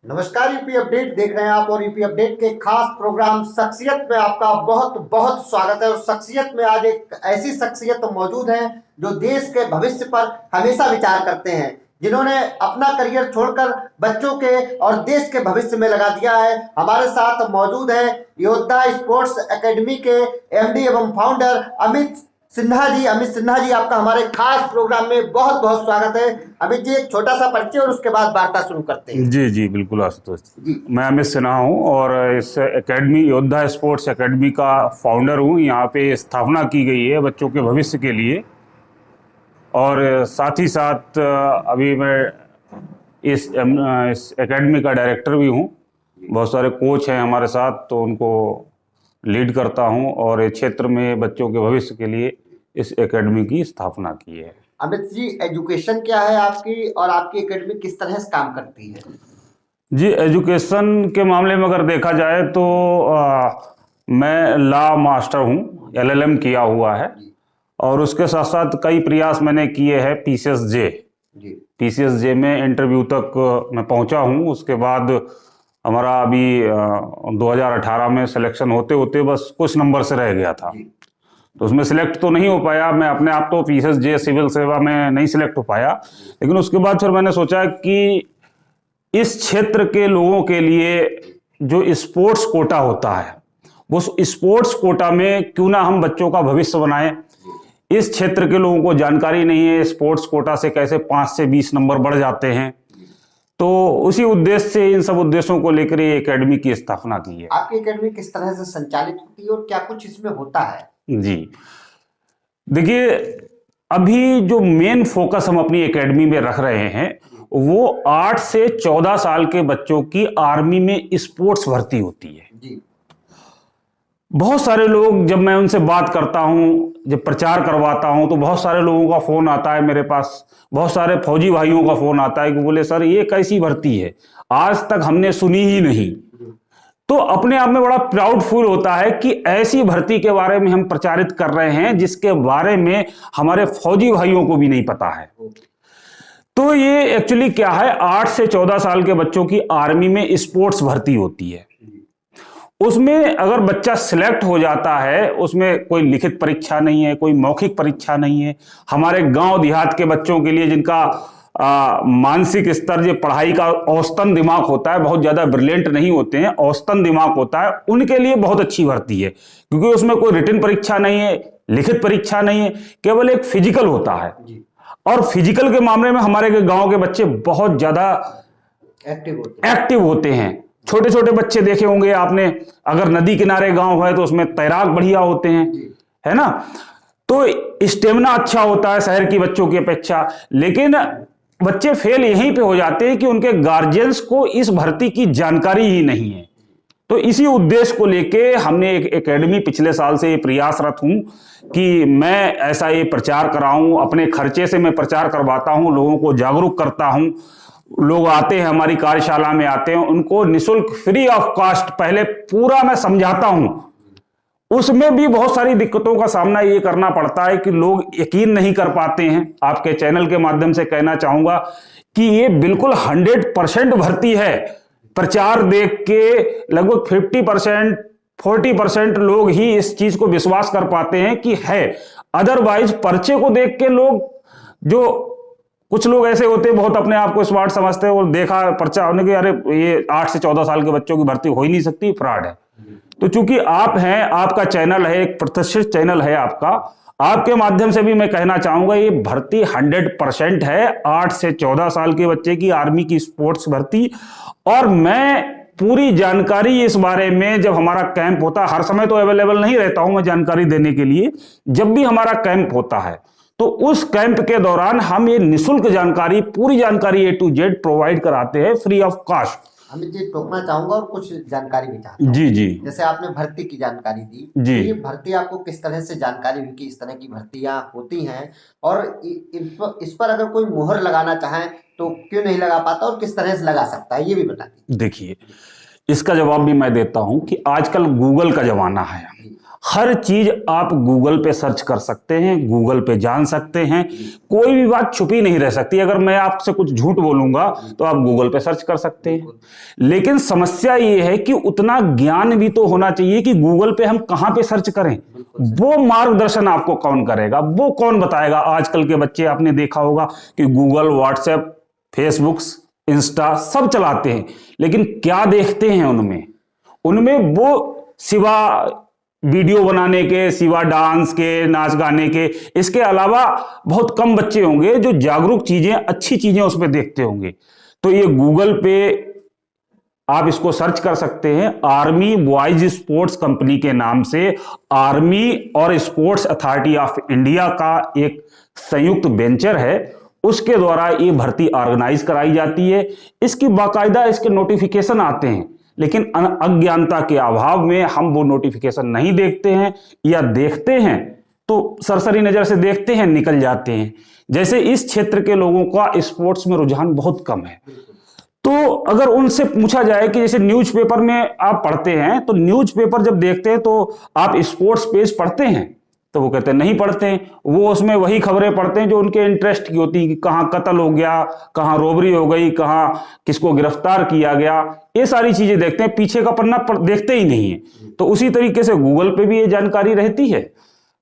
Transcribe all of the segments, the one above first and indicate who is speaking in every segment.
Speaker 1: नमस्कार, UP update देख रहे हैं आप और यूपी अपडेट के खास प्रोग्राम शख्सियत में आपका बहुत बहुत स्वागत है। और शख्सियत में आज एक ऐसी शख्सियत मौजूद है जो देश के भविष्य पर हमेशा विचार करते हैं, जिन्होंने अपना करियर छोड़कर बच्चों के और देश के भविष्य में लगा दिया है। हमारे साथ मौजूद है योद्धा स्पोर्ट्स एकेडमी के एमडी एवं फाउंडर अमित सिन्हा जी, आपका हमारे खास प्रोग्राम में बहुत बहुत स्वागत है। अमित जी, एक छोटा सा परिचय और उसके बाद वार्ता शुरू करते हैं।
Speaker 2: जी जी बिल्कुल आशुतोष जी, मैं अमित सिन्हा हूँ और इस एकेडमी योद्धा स्पोर्ट्स एकेडमी का फाउंडर हूँ। यहाँ पे स्थापना की गई है बच्चों के भविष्य के लिए, और साथ ही साथ अभी मैं इस एकेडमी का डायरेक्टर भी हूँ। बहुत सारे कोच हैं हमारे साथ, तो उनको लीड करता हूँ और इस क्षेत्र में बच्चों के भविष्य के लिए इस एकेडमी की स्थापना की है।
Speaker 1: अमित जी, एजुकेशन क्या है आपकी और आपकी एकेडमी किस तरह से काम करती है?
Speaker 2: जी, एजुकेशन के मामले में अगर देखा जाए तो मैं लॉ मास्टर हूँ, LLM किया हुआ है, और उसके साथ साथ कई प्रयास मैंने किए हैं PCSJ में इंटरव्यू तक मैं पहुँचा हूँ। उसके बाद हमारा अभी 2018 में सिलेक्शन होते होते बस कुछ नंबर से रह गया था, तो उसमें सिलेक्ट तो नहीं हो पाया। मैं अपने आप तो PCSJ सिविल सेवा में नहीं सिलेक्ट हो पाया, लेकिन उसके बाद फिर मैंने सोचा कि इस क्षेत्र के लोगों के लिए जो स्पोर्ट्स कोटा होता है, वो स्पोर्ट्स कोटा में क्यों ना हम बच्चों का भविष्य बनाएं। इस क्षेत्र के लोगों को जानकारी नहीं है स्पोर्ट्स कोटा से कैसे 5 से 20 नंबर बढ़ जाते हैं, तो उसी उद्देश्य से, इन सब उद्देश्यों को लेकर ये एकेडमी की स्थापना की है।
Speaker 1: आपकी एकेडमी किस तरह से संचालित होती है और क्या कुछ इसमें होता है?
Speaker 2: जी देखिए, अभी जो मेन फोकस हम अपनी एकेडमी में रख रहे हैं वो 8 से 14 साल के बच्चों की आर्मी में स्पोर्ट्स भर्ती होती है।
Speaker 1: जी।
Speaker 2: बहुत सारे लोग, जब मैं उनसे बात करता हूं, जब प्रचार करवाता हूं, तो बहुत सारे लोगों का फोन आता है मेरे पास, बहुत सारे फौजी भाइयों का फोन आता है कि बोले सर ये कैसी भर्ती है, आज तक हमने सुनी ही नहीं। तो अपने आप में बड़ा प्राउड फील होता है कि ऐसी भर्ती के बारे में हम प्रचारित कर रहे हैं जिसके बारे में हमारे फौजी भाइयों को भी नहीं पता है। तो ये एक्चुअली क्या है, 8 से 14 साल के बच्चों की आर्मी में स्पोर्ट्स भर्ती होती है। उसमें अगर बच्चा सिलेक्ट हो जाता है, उसमें कोई लिखित परीक्षा नहीं है, कोई मौखिक परीक्षा नहीं है। हमारे गांव देहात के बच्चों के लिए, जिनका मानसिक स्तर, जो पढ़ाई का औसतन दिमाग होता है, बहुत ज्यादा ब्रिलियंट नहीं होते हैं, औसतन दिमाग होता है, उनके लिए बहुत अच्छी भर्ती है, क्योंकि उसमें कोई रिटन परीक्षा नहीं है, लिखित परीक्षा नहीं है, केवल एक फिजिकल होता है। और फिजिकल के मामले में हमारे गांव के बच्चे बहुत ज्यादा एक्टिव होते हैं। छोटे छोटे बच्चे देखे होंगे आपने, अगर नदी किनारे गांव है तो उसमें तैराक बढ़िया होते हैं, है ना। तो स्टेमिना अच्छा होता है शहर की बच्चों की अपेक्षा। लेकिन बच्चे फेल यहीं पे हो जाते हैं कि उनके गार्जियंस को इस भर्ती की जानकारी ही नहीं है। तो इसी उद्देश्य को लेके हमने एक एकेडमी, पिछले साल से ये प्रयासरत हूं कि मैं ऐसा ये प्रचार कराऊं, अपने खर्चे से मैं प्रचार करवाता हूं, लोगों को जागरूक करता हूं। लोग आते हैं हमारी कार्यशाला में, आते हैं, उनको निःशुल्क फ्री ऑफ कॉस्ट पहले पूरा मैं समझाता हूं। उसमें भी बहुत सारी दिक्कतों का सामना ये करना पड़ता है कि लोग यकीन नहीं कर पाते हैं। आपके चैनल के माध्यम से कहना चाहूंगा कि ये बिल्कुल 100% भर्ती है। प्रचार देख के लगभग 50% 40% लोग ही इस चीज को विश्वास कर पाते हैं कि है। अदरवाइज पर्चे को देख के लोग, जो कुछ लोग ऐसे होते हैं बहुत अपने आप को स्मार्ट समझते हैं, और देखा पर्चा होने के, अरे ये 8 से 14 साल के बच्चों की भर्ती हो ही नहीं सकती, फ्रॉड है। तो चूंकि आप हैं, आपका चैनल है, एक प्रतिष्ठित चैनल है आपका, आपके माध्यम से भी मैं कहना चाहूंगा ये भर्ती 100% है। 8 से 14 साल के बच्चे की आर्मी की स्पोर्ट्स भर्ती। और मैं पूरी जानकारी इस बारे में, जब हमारा कैंप होता है, हर समय तो अवेलेबल नहीं रहता हूं मैं जानकारी देने के लिए, जब भी हमारा कैंप होता है तो उस कैंप के दौरान हम ये निःशुल्क जानकारी, पूरी जानकारी A to Z प्रोवाइड कराते हैं, free of cost.
Speaker 1: Amit ji, टोकना चाहूंगा और कुछ जानकारी भी चाहता हूं।
Speaker 2: जी जी।
Speaker 1: जैसे आपने भर्ती की जानकारी दी
Speaker 2: जी।
Speaker 1: ये भर्ती आपको किस तरह से जानकारी हुई कि इस तरह की भर्तियां होती हैं, और इस पर अगर कोई मुहर लगाना चाहे तो क्यों नहीं लगा पाता और किस तरह से लगा सकता है, ये भी बता दीजिए।
Speaker 2: देखिए, इसका जवाब भी मैं देता हूं कि आजकल गूगल का जमाना है। हर चीज आप गूगल पे सर्च कर सकते हैं, गूगल पे जान सकते हैं, कोई भी बात छुपी नहीं रह सकती। अगर मैं आपसे कुछ झूठ बोलूंगा तो आप गूगल पे सर्च कर सकते हैं। लेकिन समस्या ये है कि उतना ज्ञान भी तो होना चाहिए कि गूगल पे हम कहां पे सर्च करें। वो मार्गदर्शन आपको कौन करेगा, वो कौन बताएगा। आजकल के बच्चे आपने देखा होगा कि गूगल, व्हाट्सएप, फेसबुक, इंस्टा सब चलाते हैं, लेकिन क्या देखते हैं उनमें? उनमें वो सिवा वीडियो बनाने के, सिवा डांस के, नाच गाने के, इसके अलावा बहुत कम बच्चे होंगे जो जागरूक चीजें, अच्छी चीजें उसमें देखते होंगे। तो ये गूगल पे आप इसको सर्च कर सकते हैं, आर्मी बॉयज स्पोर्ट्स कंपनी के नाम से आर्मी और स्पोर्ट्स अथॉरिटी ऑफ इंडिया का एक संयुक्त वेंचर है, उसके द्वारा ये भर्ती ऑर्गेनाइज कराई जाती है। इसकी बाकायदा इसके नोटिफिकेशन आते हैं, लेकिन अज्ञानता के अभाव में हम वो नोटिफिकेशन नहीं देखते हैं, या देखते हैं तो सरसरी नजर से देखते हैं, निकल जाते हैं। जैसे इस क्षेत्र के लोगों का स्पोर्ट्स में रुझान बहुत कम है, तो अगर उनसे पूछा जाए कि जैसे न्यूज़पेपर में आप पढ़ते हैं, तो न्यूज़पेपर जब देखते हैं तो आप स्पोर्ट्स पेज पढ़ते हैं? तो वो कहते हैं नहीं पढ़ते हैं। वो उसमें वही खबरें पढ़ते हैं जो उनके इंटरेस्ट की होती है, कि कहाँ कत्ल हो गया, कहाँ रोबरी हो गई, कहाँ किसको गिरफ्तार किया गया, ये सारी चीजें देखते हैं, पीछे का पन्ना देखते ही नहीं है। तो उसी तरीके से गूगल पे भी ये जानकारी रहती है,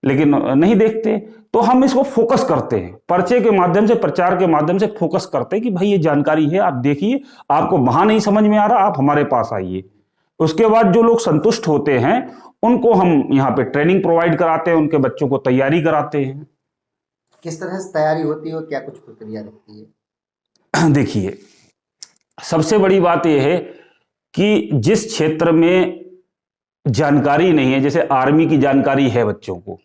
Speaker 2: लेकिन नहीं देखते। तो हम इसको फोकस करते हैं, पर्चे के माध्यम से, प्रचार के माध्यम से फोकस करते हैं कि भाई ये जानकारी है, आप देखिए, आपको वहां नहीं समझ में आ रहा, आप हमारे पास आइए। उसके बाद जो लोग संतुष्ट होते हैं उनको हम यहाँ पे ट्रेनिंग प्रोवाइड कराते हैं, उनके बच्चों को तैयारी कराते हैं।
Speaker 1: किस तरह से तैयारी होती है और क्या कुछ प्रक्रिया रहती है?
Speaker 2: देखिए, सबसे बड़ी बात यह है कि जिस क्षेत्र में जानकारी नहीं है, जैसे आर्मी की जानकारी है बच्चों को,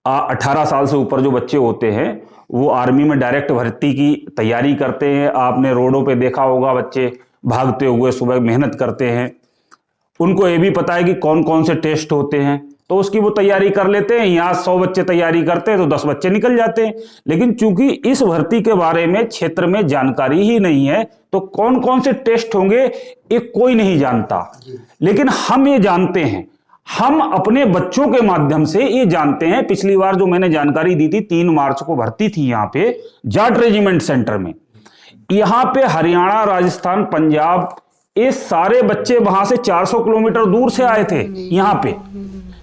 Speaker 2: 18 साल से ऊपर जो बच्चे होते हैं वो आर्मी में डायरेक्ट भर्ती की तैयारी करते हैं। आपने रोडों पे देखा होगा, बच्चे भागते हुए सुबह मेहनत करते हैं। उनको ये भी पता है कि कौन कौन से टेस्ट होते हैं, तो उसकी वो तैयारी कर लेते हैं। यहाँ 100 बच्चे तैयारी करते हैं तो 10 बच्चे निकल जाते हैं। लेकिन चूंकि इस भर्ती के बारे में क्षेत्र में जानकारी ही नहीं है, तो कौन कौन से टेस्ट होंगे ये कोई नहीं जानता। लेकिन हम ये जानते हैं, हम अपने बच्चों के माध्यम से ये जानते हैं। पिछली बार जो मैंने जानकारी दी थी, 3 मार्च को भर्ती थी यहाँ पे जाट रेजिमेंट सेंटर में। यहाँ पे हरियाणा, राजस्थान, पंजाब, ये सारे बच्चे वहां से 400 किलोमीटर दूर से आए थे यहाँ पे।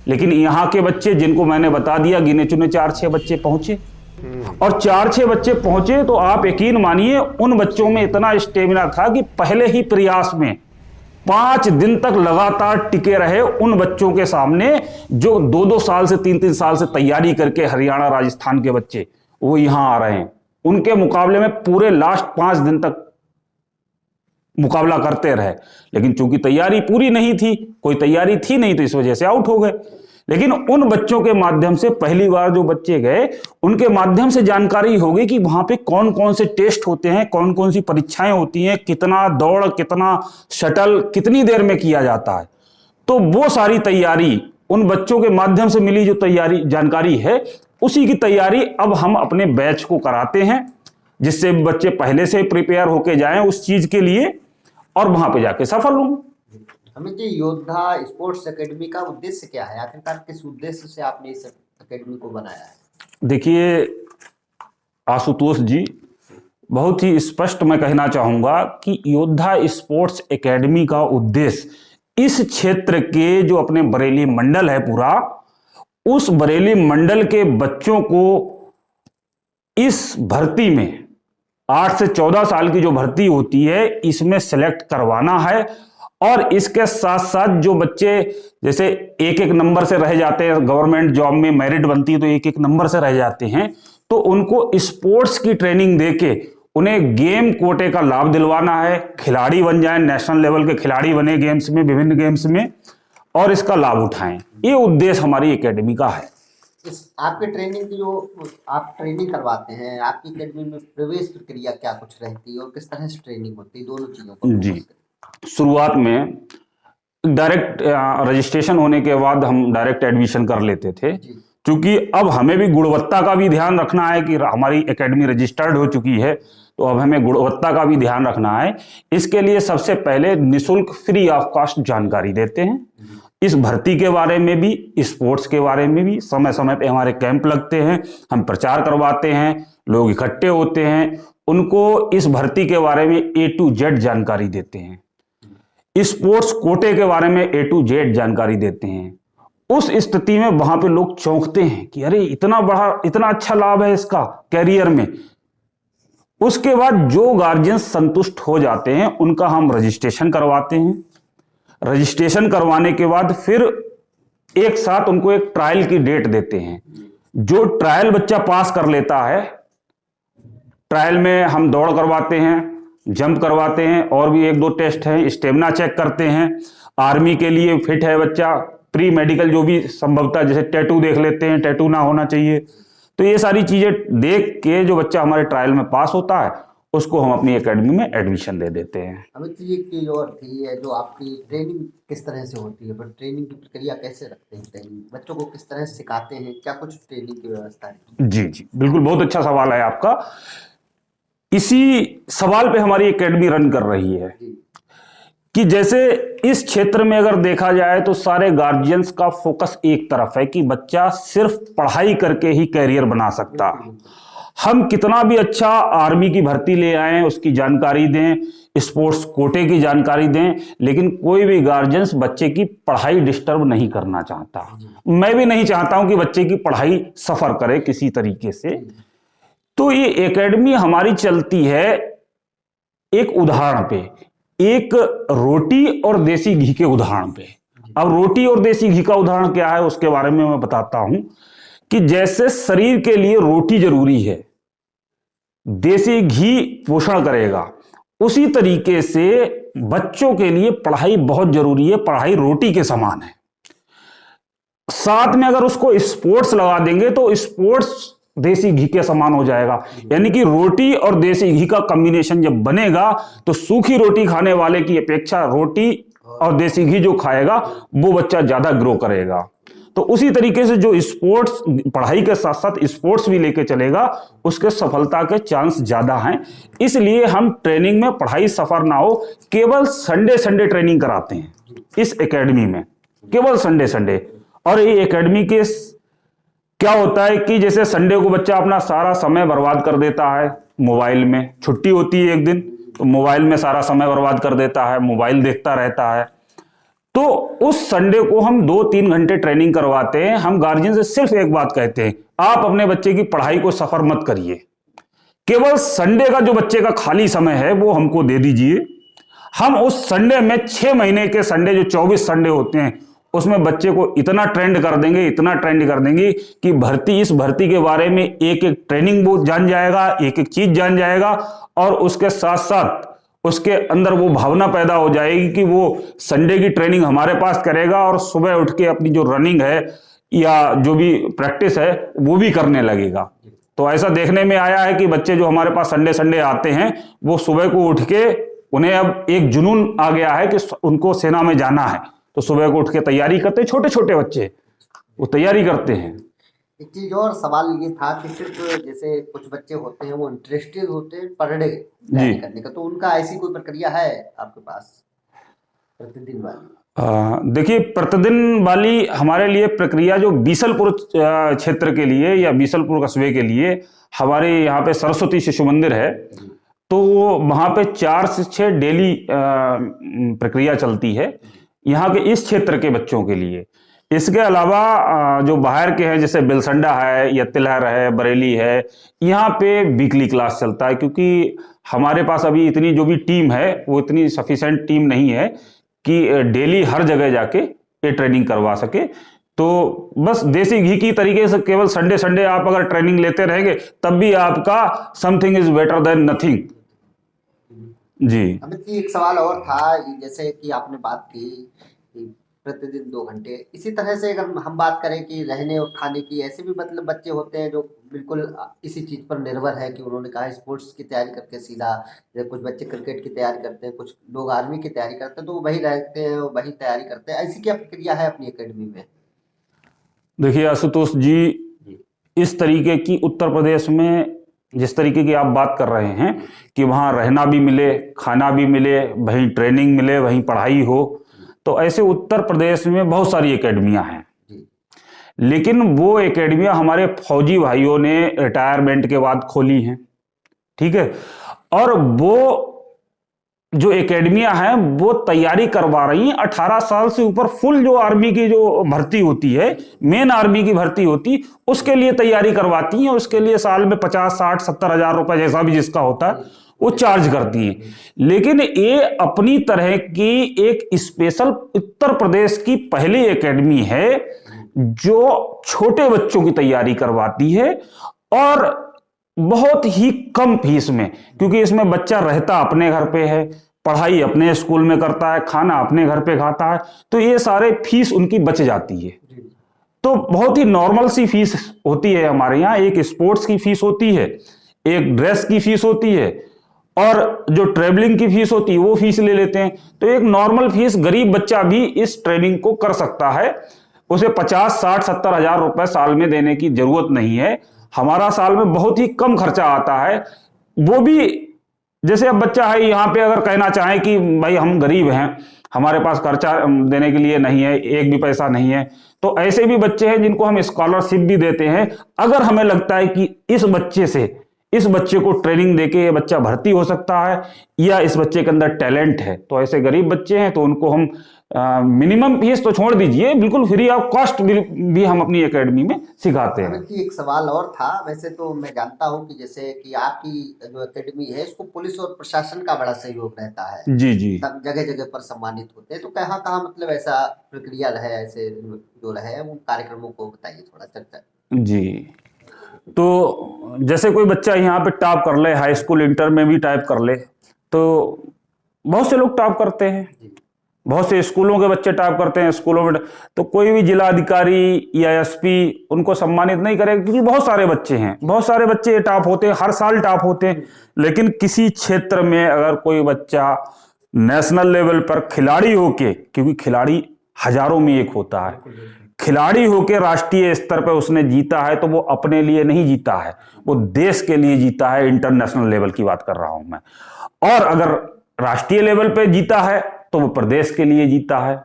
Speaker 2: लेकिन यहाँ के बच्चे, जिनको मैंने बता दिया, गिने चुने 4-6 बच्चे पहुंचे, और 4-6 बच्चे पहुंचे तो आप यकीन मानिए उन बच्चों में इतना स्टेमिना था कि पहले ही प्रयास में 5 दिन तक लगातार टिके रहे। उन बच्चों के सामने जो 2-2 साल से 3-3 साल से तैयारी करके हरियाणा, राजस्थान के बच्चे वो यहां आ रहे हैं, उनके मुकाबले में पूरे लास्ट 5 दिन तक मुकाबला करते रहे। लेकिन चूंकि तैयारी पूरी नहीं थी, कोई तैयारी थी नहीं, तो इस वजह से आउट हो गए। लेकिन उन बच्चों के माध्यम से, पहली बार जो बच्चे गए उनके माध्यम से जानकारी होगी कि वहां पे कौन कौन से टेस्ट होते हैं, कौन कौन सी परीक्षाएं होती हैं, कितना दौड़, कितना शटल, कितनी देर में किया जाता है। तो वो सारी तैयारी उन बच्चों के माध्यम से मिली जो तैयारी जानकारी है, उसी की तैयारी अब हम अपने बैच को कराते हैं, जिससे बच्चे पहले से प्रिपेयर होके जाएं उस चीज के लिए और वहां पे जाके सफल हों।
Speaker 1: अमित जी, योद्धा स्पोर्ट्स एकेडमी का उद्देश्य क्या है? आखिरकार किस उद्देश्य से आपने इस एकेडमी को बनाया है?
Speaker 2: देखिए आशुतोष जी, बहुत ही स्पष्ट मैं कहना चाहूंगा कि योद्धा स्पोर्ट्स एकेडमी का उद्देश्य इस क्षेत्र के जो अपने बरेली मंडल है पूरा, उस बरेली मंडल के बच्चों को इस भर्ती में 8 से 14 साल की जो भर्ती होती है इसमें सेलेक्ट करवाना है। और इसके साथ साथ जो बच्चे जैसे 1-1 नंबर से रह जाते हैं, गवर्नमेंट जॉब में मेरिट बनती है तो 1-1 नंबर से रह जाते हैं, तो उनको स्पोर्ट्स की ट्रेनिंग देके उन्हें गेम कोटे का लाभ दिलवाना है, खिलाड़ी बन जाएं, नेशनल लेवल के खिलाड़ी बने गेम्स में, विभिन्न गेम्स में, और इसका लाभ उठाएं। ये उद्देश्य हमारी एकेडमी का है।
Speaker 1: इस आपके ट्रेनिंग की जो आप ट्रेनिंग करवाते हैं, आपकी एकेडमी में प्रवेश प्रक्रिया क्या कुछ रहती है और किस तरह से ट्रेनिंग होती है, दोनों चीजों को?
Speaker 2: जी, शुरुआत में डायरेक्ट रजिस्ट्रेशन होने के बाद हम डायरेक्ट एडमिशन कर लेते थे, क्योंकि अब हमें भी गुणवत्ता का भी ध्यान रखना है कि हमारी एकेडमी रजिस्टर्ड हो चुकी है, तो अब हमें गुणवत्ता का भी ध्यान रखना है। इसके लिए सबसे पहले निःशुल्क, फ्री ऑफ कॉस्ट जानकारी देते हैं। इस भर्ती के बारे में भी, स्पोर्ट्स के बारे में भी समय समय पे हमारे कैंप लगते हैं, हम प्रचार करवाते हैं, लोग इकट्ठे होते हैं, उनको इस भर्ती के बारे में A to Z जानकारी देते हैं, स्पोर्ट्स कोटे के बारे में A to Z जानकारी देते हैं। उस स्थिति में वहां पे लोग चौंकते हैं कि अरे इतना बड़ा, इतना अच्छा लाभ है इसका कैरियर में। उसके बाद जो गार्जियन संतुष्ट हो जाते हैं उनका हम रजिस्ट्रेशन करवाते हैं। रजिस्ट्रेशन करवाने के बाद फिर एक साथ उनको एक ट्रायल की डेट देते हैं। जो ट्रायल बच्चा पास कर लेता है, ट्रायल में हम दौड़ करवाते हैं, जंप करवाते हैं, और भी 1-2 टेस्ट हैं, स्टेमिना चेक करते हैं। आर्मी के लिए फिट है बच्चा, प्री मेडिकल जो भी संभवतः, जैसे टैटू देख लेते हैं, टैटू ना होना चाहिए। तो ये सारी चीजें देख के जो बच्चा हमारे ट्रायल में पास होता है उसको हम अपनी एकेडमी में एडमिशन दे देते हैं।
Speaker 1: अमित जी, एक चीज और थी है, जो आपकी ट्रेनिंग किस तरह से होती है, पर ट्रेनिंग की प्रक्रिया कैसे रखते हैं, ट्रेनिंग बच्चों को किस तरह से सिखाते हैं, क्या कुछ ट्रेनिंग की व्यवस्था है?
Speaker 2: जी जी बिल्कुल, बहुत अच्छा सवाल है आपका। इसी सवाल पे हमारी एकेडमी रन कर रही है कि जैसे इस क्षेत्र में अगर देखा जाए तो सारे गार्जियंस का फोकस एक तरफ है कि बच्चा सिर्फ पढ़ाई करके ही कैरियर बना सकता। हम कितना भी अच्छा आर्मी की भर्ती ले आए, उसकी जानकारी दें, स्पोर्ट्स कोटे की जानकारी दें, लेकिन कोई भी गार्जियंस बच्चे की पढ़ाई डिस्टर्ब नहीं करना चाहता। मैं भी नहीं चाहता हूं कि बच्चे की पढ़ाई सफर करे किसी तरीके से। तो ये एकेडमी हमारी चलती है एक उदाहरण पे, एक रोटी और देसी घी के उदाहरण पे। अब रोटी और देसी घी का उदाहरण क्या है उसके बारे में मैं बताता हूं कि जैसे शरीर के लिए रोटी जरूरी है, देसी घी पोषण करेगा, उसी तरीके से बच्चों के लिए पढ़ाई बहुत जरूरी है। पढ़ाई रोटी के समान है। साथ में अगर उसको स्पोर्ट्स लगा देंगे तो स्पोर्ट्स देसी घी के समान हो जाएगा। यानी कि रोटी और देसी घी का कॉम्बिनेशन जब बनेगा तो सूखी रोटी खाने वाले की अपेक्षा रोटी और देसी घी जो खाएगा वो बच्चा ज्यादा ग्रो करेगा। तो उसी तरीके से जो स्पोर्ट्स, पढ़ाई के साथ साथ स्पोर्ट्स भी लेके चलेगा, उसके सफलता के चांस ज्यादा हैं। इसलिए हम ट्रेनिंग में पढ़ाई सफर ना हो, केवल संडे ट्रेनिंग कराते हैं इस एकेडमी में, केवल संडे। और ये एकेडमी के क्या होता है कि जैसे संडे को बच्चा अपना सारा समय बर्बाद कर देता है मोबाइल में, छुट्टी होती है एक दिन तो मोबाइल में सारा समय बर्बाद कर देता है, मोबाइल देखता रहता है। तो उस संडे को हम 2-3 घंटे ट्रेनिंग करवाते हैं। हम गार्जियन से सिर्फ एक बात कहते हैं, आप अपने बच्चे की पढ़ाई को सफर मत करिए, केवल संडे का जो बच्चे का खाली समय है वो हमको दे दीजिए। हम उस संडे में 6 महीने के संडे, जो 24 संडे होते हैं, उसमें बच्चे को इतना ट्रेंड कर देंगे कि इस भर्ती के बारे में एक ट्रेनिंग वो जान जाएगा, एक चीज जान जाएगा, और उसके साथ साथ उसके अंदर वो भावना पैदा हो जाएगी कि वो संडे की ट्रेनिंग हमारे पास करेगा और सुबह उठ के अपनी जो रनिंग है या जो भी प्रैक्टिस है वो भी करने लगेगा। तो ऐसा देखने में आया है कि बच्चे जो हमारे पास संडे आते हैं वो सुबह को उठ के, उन्हें अब एक जुनून आ गया है कि उनको सेना में जाना है, तो सुबह को उठ के तैयारी करते हैं। छोटे बच्चे वो तैयारी करते हैं।
Speaker 1: एक चीज और सवाल ये था कि सिर्फ जैसे कुछ बच्चे होते हैं वो इंटरेस्टेड होते हैं पर डे तैयारी करने का, तो उनका ऐसी कोई प्रक्रिया है आपके पास प्रतिदिन वाली?
Speaker 2: देखिए, प्रतिदिन वाली हमारे लिए प्रक्रिया जो बीसलपुर क्षेत्र के लिए या बीसलपुर कस्बे के लिए, हमारे यहाँ पे सरस्वती शिशु मंदिर है, तो वहाँ पे 4 से 6 डेली प्रक्रिया चलती है यहाँ के इस क्षेत्र के बच्चों के लिए। इसके अलावा जो बाहर के हैं, जैसे बिलसंडा है या तिलहर है, बरेली है, यहाँ पे वीकली क्लास चलता है, क्योंकि हमारे पास अभी इतनी जो भी टीम है वो इतनी सफिशिएंट टीम नहीं है कि डेली हर जगह जाके ये ट्रेनिंग करवा सके। तो बस देसी घी की तरीके से केवल संडे आप अगर ट्रेनिंग लेते रहेंगे तब भी आपका something is better than nothing. जी
Speaker 1: अमित जी, एक सवाल और था, जैसे कि आपने बात की कि प्रतिदिन 2 घंटे, इसी तरह से अगर हम बात करें कि रहने और खाने की, ऐसे भी मतलब बच्चे होते हैं जो बिल्कुल इसी चीज पर निर्भर है कि उन्होंने कहा स्पोर्ट्स की तैयारी करके सीधा, कुछ बच्चे क्रिकेट की तैयारी करते हैं, कुछ लोग आर्मी की तैयारी करते हैं, तो वो वही रहते हैं, वही तैयारी करते हैं। ऐसी क्या प्रक्रिया है अपनी एकेडमी में?
Speaker 2: देखिए आशुतोष जी, इस तरीके की उत्तर प्रदेश में जिस तरीके की आप बात कर रहे हैं कि वहाँ रहना भी मिले, खाना भी मिले, वहीं ट्रेनिंग मिले, वहीं पढ़ाई हो, तो ऐसे उत्तर प्रदेश में बहुत सारी एकेडमियां हैं,
Speaker 1: जी।
Speaker 2: लेकिन वो एकेडमियां हमारे फौजी भाइयों ने रिटायरमेंट के बाद खोली हैं, ठीक है। और वो जो एकेडमियां हैं वो तैयारी करवा रही हैं 18 साल से ऊपर, फुल जो आर्मी की जो भर्ती होती है, मेन आर्मी की भर्ती होती, उसके लिए तैयारी करवाती हैं। उसके लिए साल में 50, 60, 70 हजार रुपए जैसा भी जिसका होता है वो चार्ज करती हैं। लेकिन ये अपनी तरह की एक स्पेशल उत्तर प्रदेश की पहली एकेडमी है जो छोटे बच्चों की तैयारी करवाती है, और बहुत ही कम फीस में, क्योंकि इसमें बच्चा रहता अपने घर पे है, पढ़ाई अपने स्कूल में करता है, खाना अपने घर पे खाता है, तो ये सारे फीस उनकी बच जाती है। तो बहुत ही नॉर्मल सी फीस होती है हमारे यहाँ। एक स्पोर्ट्स की फीस होती है, एक ड्रेस की फीस होती है, और जो ट्रेवलिंग की फीस होती है वो फीस ले लेते हैं। तो एक नॉर्मल फीस गरीब बच्चा भी इस ट्रेनिंग को कर सकता है। उसे 50, 60, 70 हजार रुपए साल में देने की जरूरत नहीं है। हमारा साल में बहुत ही कम खर्चा आता है। वो भी जैसे अब बच्चा है यहाँ पे, अगर कहना चाहे कि भाई हम गरीब हैं, हमारे पास खर्चा देने के लिए नहीं है, एक भी पैसा नहीं है, तो ऐसे भी बच्चे हैं जिनको हम स्कॉलरशिप भी देते हैं। अगर हमें लगता है कि इस बच्चे को ट्रेनिंग देके ये बच्चा भर्ती हो सकता है, या इस बच्चे के अंदर टैलेंट है, तो ऐसे गरीब बच्चे हैं तो उनको हम मिनिमम फीस तो छोड़ दीजिए, बिल्कुल फ्री ऑफ कॉस्ट भी हम अपनी एकेडमी में सिखाते हैं।
Speaker 1: अमित जी, एक सवाल और था। वैसे तो मैं जानता हूँ कि जैसे कि आपकी जो एकेडमी है इसको पुलिस और प्रशासन का बड़ा सहयोग रहता है,
Speaker 2: जी जी
Speaker 1: जगह जगह पर सम्मानित होते हैं, तो कहाँ कहाँ मतलब ऐसा प्रक्रिया रहे, ऐसे जो रहे उन कार्यक्रमों को बताइए थोड़ा चर्चा।
Speaker 2: जी। तो जैसे कोई बच्चा यहाँ पे टॉप कर ले, हाई स्कूल इंटर में भी टॉप कर ले, तो बहुत से लोग टॉप करते हैं, बहुत से स्कूलों के बच्चे टॉप करते हैं स्कूलों में, तो कोई भी जिला अधिकारी या एसपी उनको सम्मानित नहीं करेगा, क्योंकि बहुत सारे बच्चे हैं, बहुत सारे बच्चे टॉप होते हैं, हर साल टॉप होते हैं। लेकिन किसी क्षेत्र में अगर कोई बच्चा नेशनल लेवल पर खिलाड़ी होके, क्योंकि खिलाड़ी हजारों में एक होता है, खिलाड़ी होके राष्ट्रीय स्तर पर उसने जीता है, तो वो अपने लिए नहीं जीता है, वो देश के लिए जीता है। इंटरनेशनल लेवल की बात कर रहा हूं मैं। और अगर राष्ट्रीय लेवल पे जीता है तो वो प्रदेश के लिए जीता है,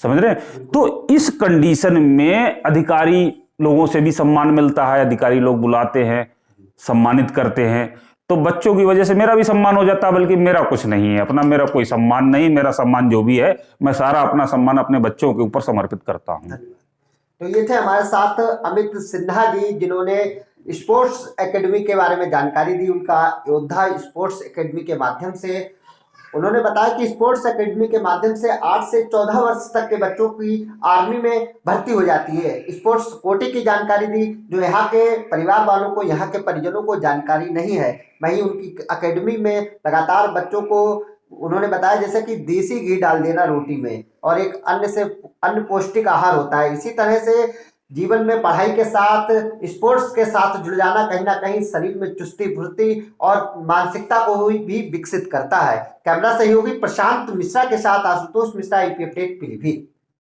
Speaker 2: समझ रहे हैं। तो इस कंडीशन में अधिकारी लोगों से भी सम्मान मिलता है, अधिकारी लोग बुलाते हैं, सम्मानित करते हैं, तो बच्चों की वजह से मेरा भी सम्मान हो जाता है। बल्कि मेरा कुछ नहीं है अपना, मेरा कोई सम्मान नहीं, मेरा सम्मान जो भी है मैं सारा अपना सम्मान अपने बच्चों के ऊपर समर्पित करता हूं।
Speaker 1: तो ये थे हमारे साथ अमित सिन्हा जी, जिन्होंने स्पोर्ट्स एकेडमी के बारे में जानकारी दी। उनका योद्धा स्पोर्ट्स एकेडमी के माध्यम से उन्होंने बताया कि स्पोर्ट्स एकेडमी के माध्यम से 8 से 14 वर्ष तक के बच्चों की आर्मी में भर्ती हो जाती है। स्पोर्ट्स कोटे की जानकारी दी, जो यहाँ के परिवार वालों को, यहाँ के परिजनों को जानकारी नहीं है। वहीं उनकी एकेडमी में लगातार बच्चों को उन्होंने बताया जैसे कि देसी घी डाल देना रोटी में, और एक अन्य पौष्टिक आहार होता है। इसी तरह से जीवन में पढ़ाई के साथ स्पोर्ट्स के साथ जुड़ जाना कहीं ना कहीं शरीर में चुस्ती फुर्ती और मानसिकता को भी विकसित करता है। कैमरा सहयोगी प्रशांत मिश्रा के साथ आशुतोष मिश्रा, ईपीएफ टेक पीलीभीत।